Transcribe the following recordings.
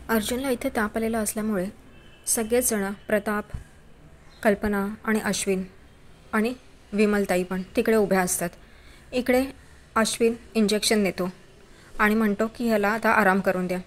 अर्जुनला इथे ताप आलेला असल्यामुळे सगळेच जण प्रताप, कल्पना आणि अश्विन आणि विमलताई पण तिकडे उभ्या असतात. इकडे अश्विन इंजेक्शन देतो आणि म्हणतो की ह्याला आता आराम करून द्या.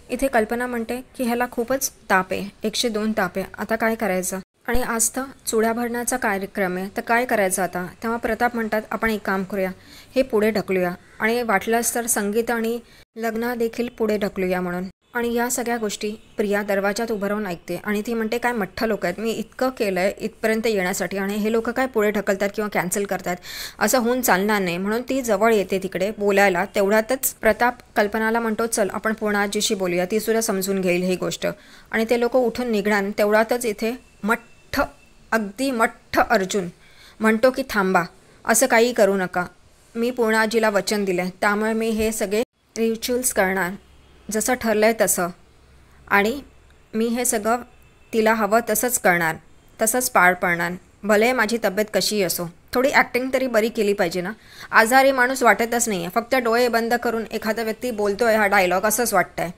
इथे कल्पना म्हणते की ह्याला खूपच ताप आहे, 102 ताप आहे, आता काय करायचं. आणि आज तर चुड्या भरण्याचा कार्यक्रम आहे, तर काय करायचं आता. तेव्हा प्रताप म्हणतात आपण एक काम करूया, हे पुढे ढकलूया आणि वाटल्यास तर संगीत आणि लग्न देखील पुढे ढकलूया म्हणून. आणि या सगळ्या गोष्टी प्रिया दरवाजात उभं राहून ऐकते आणि ती म्हणते काय मठ्ठ लोक आहेत, मी इतकं केलं आहे इथपर्यंत येण्यासाठी आणि हे लोक काय पुढे ढकलतात किंवा कॅन्सल करतात, असं होऊन चालणार नाही. म्हणून ती जवळ येते तिकडे बोलायला. तेवढ्यातच प्रताप कल्पनाला म्हणतो चल आपण पूर्णाजीशी बोलूया, ती सुद्धा समजून घेईल ही गोष्ट. आणि ते लोक उठून निघणार. तेवढ्यातच इथे मठ्ठ, अगदी मठ्ठ अर्जुन म्हणतो की थांबा, असं काही करू नका, मी पूर्णाजीला वचन दिलं आहे, त्यामुळे मी हे सगळे रिच्युअल्स करणार जसं ठरलं आहे तसं, आणि मी हे सगळं तिला हवं तसंच करणार, तसंच पार पडणार, भले माझी तब्येत कशी असो. थोडी ॲक्टिंग तरी बरी केली पाहिजे ना. आजारी माणूस वाटतच नाही आहे, फक्त डोळे बंद करून एखादा व्यक्ती बोलतो आहे हा डायलॉग असंच वाटतं आहे.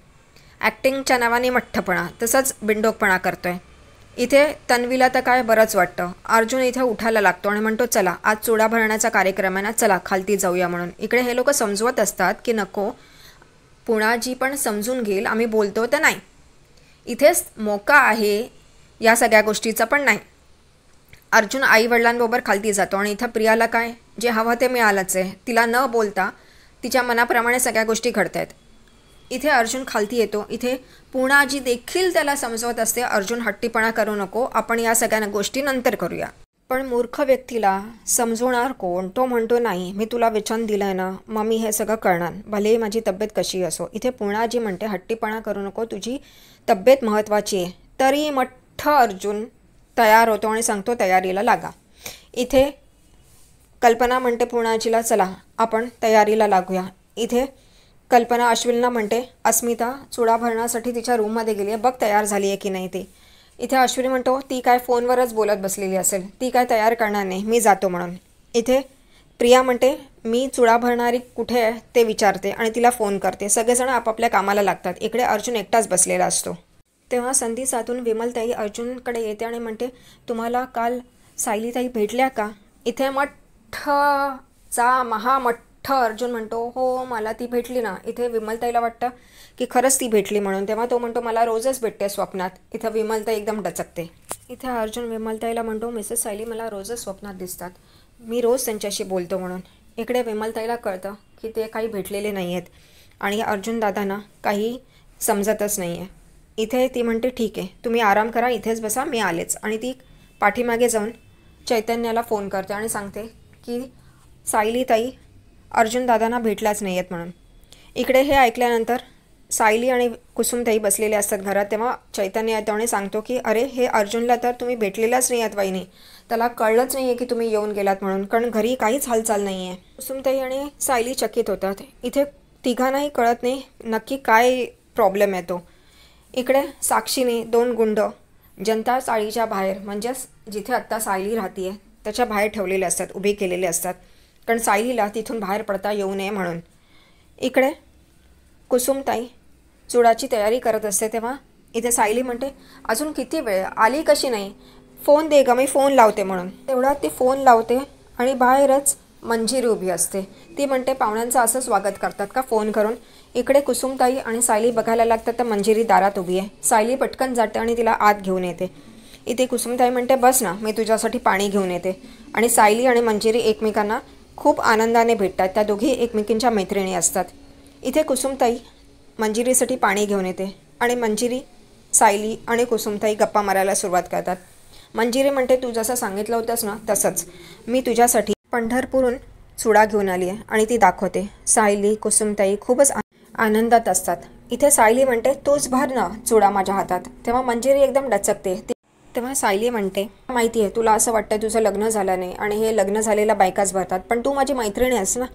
ॲक्टिंगच्या नावाने मठ्ठपणा, तसंच बिंडोकपणा करतो आहे. इथे तन्वीला तर काय बरंच वाटतं. अर्जुन इथे उठायला लागतो आणि म्हणतो चला आज चुडा भरण्याचा कार्यक्रम आहे ना, चला खालती जाऊया म्हणून. इकडे हे लोक समजवत असतात की नको, पुणाजी पण समजून घेईल, आम्ही बोलतो तर नाही. इथेच मोका आहे या सगळ्या गोष्टीचा पण नाही. अर्जुन आईवडिलांबरोबर खालती जातो आणि इथं प्रियाला काय जे हवं ते मिळालंच आहे. तिला न बोलता तिच्या मनाप्रमाणे सगळ्या गोष्टी घडत आहेत. इथे अर्जुन खालती येतो. इथे पुणाजी देखील त्याला समजवत असते अर्जुन हट्टीपणा करू नको, आपण या सगळ्या गोष्टी नंतर करूया. पण मूर्ख व्यक्तीला समजवणार कोण. तो म्हणतो नाही, मी तुला वचन दिलं आहे ना, मग मी हे सगळं करणार, भले माझी तब्येत कशी असो. इथे पुणाजी म्हणते हट्टीपणा करू नको, तुझी तब्येत महत्त्वाची आहे. तरी मठ्ठ अर्जुन तयार होतो आणि सांगतो तयारीला लागा. इथे कल्पना म्हणते पुणाजीला चला आपण तयारीला लागूया. इथे कल्पना अश्विनला म्हणते अस्मिता चुडा भरण्यासाठी तिच्या रूममध्ये गेली आहे, बघ तयार झाली आहे की नाही ती. इथे अश्विनी म्हणतो ती काय फोनवरच बोलत बसलेली असेल, ती काय तयार करणार नाही, मी जातो म्हणून. इथे प्रिया म्हणते मी चुडा भरणारी कुठे आहे ते विचारते आणि तिला फोन करते. सगळेजण आपापल्या कामाला लागतात. इकडे अर्जुन एकटाच बसलेला असतो. तेव्हा संधी साधून विमलताई अर्जुनकडे येते आणि म्हणते तुम्हाला काल सायलीताई भेटल्या का. इथे मठ्ठचा महामठ्ठ अर्जुन म्हणतो हो मला ती भेटली ना. इथे विमलताईला वाटतं की खरंच ती भेटली म्हणून. तेव्हा तो म्हणतो मला रोजच भेटते स्वप्नात. इथं विमलताई एकदम डचकते. इथे अर्जुन विमलताईला म्हणतो मिसेस सायली मला रोजच स्वप्नात दिसतात, मी रोज त्यांच्याशी बोलतो म्हणून. इकडे विमलताईला कळतं की ते काही भेटलेले नाही आहेत आणि अर्जुन दादांना काही समजतच नाही आहे. इथे ती म्हणते ठीक आहे तुम्ही आराम करा, इथेच बसा, मी आलेच. आणि ती पाठीमागे जाऊन चैतन्याला फोन करते आणि सांगते की सायलीताई अर्जुन दादांना भेटल्याच नाही आहेत म्हणून. इकडे हे ऐकल्यानंतर सायली आणि कुसुमताई बसलेले असतात घरात. तेव्हा चैतन्य येतो आणि सांगतो की अरे हे अर्जुनला तर तुम्ही भेटलेलाच नाही आहेत वहिनी, त्याला कळलंच नाही आहे की तुम्ही येऊन गेलात म्हणून, कारण घरी काहीच हालचाल नाही आहे. कुसुमताई आणि सायली चकित होतात. इथे तिघांनाही कळत नाही नक्की काय प्रॉब्लेम आहे तो. इकडे साक्षीने 2 गुंड जनता चाळीच्या बाहेर, म्हणजेच जिथे आत्ता सायली राहते आहे त्याच्या बाहेर ठेवलेले असतात, उभे केलेले असतात, कारण सायलीला तिथून बाहेर पडता येऊ नये म्हणून. इकडे कुसुमताई चुडाची तयारी करत असते. तेव्हा इथे सायली म्हणते अजून किती वेळ, आली कशी नाही, फोन दे ग, मी फोन लावते म्हणून. तेवढ्यात ती फोन लावते आणि बाहेरच मंजिरी उभी असते. ती म्हणते पाहुण्यांचं असं स्वागत करतात का फोन करून. इकडे कुसुमताई आणि सायली बघायला लागतात तर मंजिरी दारात उभी आहे. सायली पटकन जाते आणि तिला आत घेऊन येते. इथे कुसुमताई म्हणते बस ना, मी तुझ्यासाठी पाणी घेऊन येते. आणि सायली आणि मंजिरी एकमेकांना खूप आनंदाने भेटतात. त्या दोघी एकमेकींच्या मैत्रिणी असतात. इथे कुसुमताई मंजिरीसाठी पाणी घेऊन येते आणि मंजिरी, सायली आणि कुसुमताई गप्पा मारायला सुरुवात करतात. मंजिरी म्हणते तू जसं सांगितलं होतंस ना तसंच मी तुझ्यासाठी पंढरपूरहून चुडा घेऊन आली आहे आणि ती दाखवते. सायली, कुसुमताई खूपच आनंदात असतात. इथे सायली म्हणते तोच भर ना चुडा माझ्या हातात. तेव्हा मंजिरी एकदम डचकते. तेव्हा सायली म्हणते माहिती आहे तुला असं वाटतं तुझं लग्न झालं नाही आणि हे लग्न झालेल्या बायकाच भरतात, पण तू माझी मैत्रिणी आहेस ना,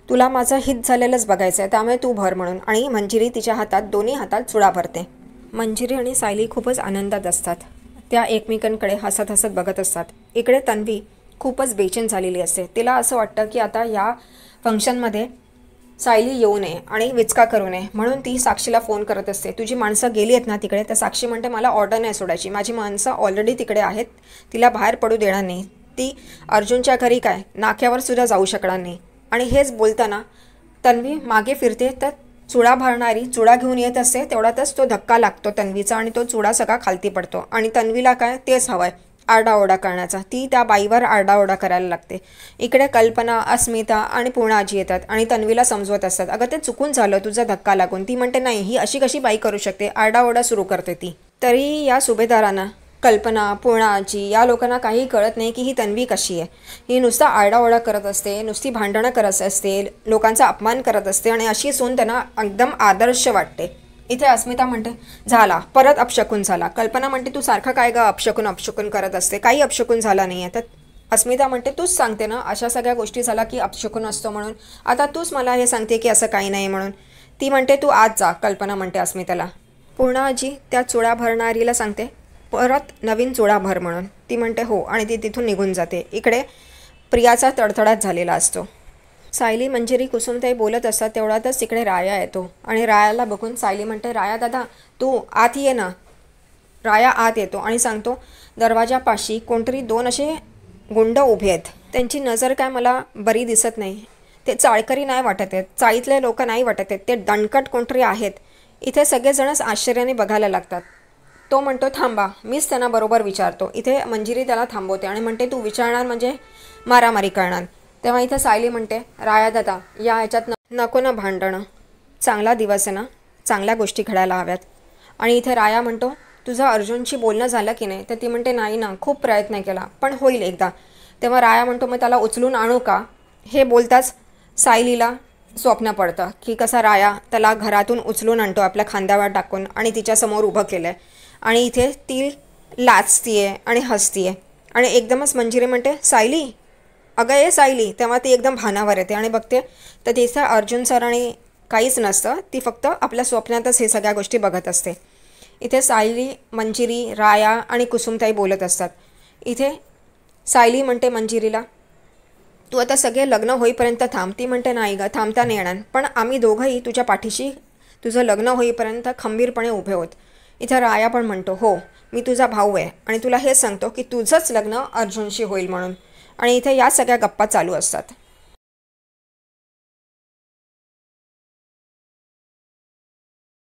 तुला माझं हित झालेलंच बघायचं आहे, त्यामुळे तू भर म्हणून. आणि मंजिरी तिच्या हातात दोन्ही हातात चुडा भरते. मंजिरी आणि सायली खूपच आनंदात असतात. त्या एकमेकांकडे हसत हसत बघत असतात. इकडे तन्वी खूपच बेचैन झालेली असते. तिला असं वाटतं की आता या फंक्शनमध्ये सायली येऊ नये आणि विचका करू नये म्हणून ती साक्षीला फोन करत असते. तुझी माणसं गेली आहेत ना तिकडे? तर साक्षी म्हणते मला ऑर्डर नाही सोडायची, माझी माणसं ऑलरेडी तिकडे आहेत, तिला बाहेर पडू देणार नाही, ती अर्जुनच्या घरी काय नाक्यावर सुद्धा जाऊ शकणार नाही. आणि हेच बोलताना तन्वी मागे फिरते तर चुडा भरणारी चुडा घेऊन येत असते. तेवढ्यातच तो धक्का लागतो तन्वीचा आणि तो चुडा सगळा खालती पडतो. आणि तन्वीला काय तेच हवं आहे, आरडाओरडा करण्याचा. ती त्या बाईवर आरडाओरडा करायला लागते. इकडे कल्पना, अस्मिता आणि पूर्णाजी येतात आणि तन्वीला समजवत असतात, अगं ते चुकून झालं तुझा धक्का लागून. ती म्हणते नाही, ही अशी कशी बाई करू शकते, आरडाओरडा सुरू करते ती. तरी या सुभेदारांना, कल्पना, पूर्णाजी या लोकांना काही कळत नाही की ही तन्वी कशी आहे. ही नुसता आरडाओरडा करत असते, नुसती भांडणं करत असते, लोकांचा अपमान करत असते आणि अशी सून त्यांना एकदम आदर्श वाटते. इथे अस्मिता म्हणते झाला परत अपशकून झाला. कल्पना म्हणते तू सारखं काय गा अपशकून करत असते, काही अपशकून झाला नाही आहे. तर अस्मिता म्हणते तूच सांगते ना अशा सगळ्या गोष्टी झाला की अपशकून असतो म्हणून, आता तूच मला हे सांगते की असं काही नाही म्हणून. ती म्हणते तू आज जा, कल्पना म्हणते अस्मिताला. पूर्णाजी त्या चुडा भरणारीला सांगते परत नवीन चुडा भर म्हणून. ती म्हणते हो आणि ती तिथून निघून जाते. इकडे प्रियाचा तडतडाट झालेला असतो. सायली, मंजिरी, कुसुमताई बोलत असतात तेवढ्यातच तिकडे राया येतो आणि रायाला बघून सायली म्हणते राया दादा तू आत ये ना. राया आत येतो आणि सांगतो दरवाजापाशी कोणतरी दोन असे गुंड उभे आहेत, त्यांची नजर काय मला बरी दिसत नाही, ते चाळकरी नाही वाटत आहेत, चाळीतले लोक नाही वाटत आहेत, ते दणकट कोणतरी आहेत. इथे सगळेजणच आश्चर्याने बघायला लागतात. तो म्हणतो थांबा, मीच त्यांना बरोबर विचारतो. इथे मंजिरी त्याला थांबवते आणि म्हणते तू विचारणार म्हणजे मारामारी करणार. तेव्हा इथं सायली म्हणते राया दादा या ह्याच्यात नको ना भांडणं, चांगला दिवस आहे ना, चांगल्या गोष्टी घडायला हव्यात. आणि इथे राया म्हणतो तुझं अर्जुनशी बोलणं झालं की नाही? तर ती म्हणते नाही ना, खूप प्रयत्न केला पण होईल एकदा. तेव्हा राया म्हणतो मग त्याला उचलून आणू का? हे बोलताच सायलीला स्वप्न पडतं की कसा राया त्याला घरातून उचलून आणतो आपल्या खांद्यावर टाकून आणि तिच्यासमोर उभं केलं आहे. आणि इथे ती लाचतीये आणि हसतीये आणि एकदमच मंजिरी म्हणते सायली, अगं ये सायली. तेव्हा ती एकदम भानावर येते आणि बघते तर तिथं अर्जुन सर आणि काहीच नसतं, ती फक्त आपल्या स्वप्नातच हे सगळ्या गोष्टी बघत असते. इथे सायली, मंजिरी, राया आणि कुसुमताई बोलत असतात. इथे सायली म्हणते मंजिरीला तू आता सगळे लग्न होईपर्यंत थांब. ती म्हणते नाही ग, थांबता नाही येणार, पण आम्ही दोघंही तुझ्या पाठीशी तुझं लग्न होईपर्यंत खंबीरपणे उभे होत. इथं राया पण म्हणतो हो मी तुझा भाऊ आहे आणि तुला हे सांगतो की तुझंच लग्न अर्जुनशी होईल म्हणून. आणि इथे या सगळ्या गप्पा चालू असतात.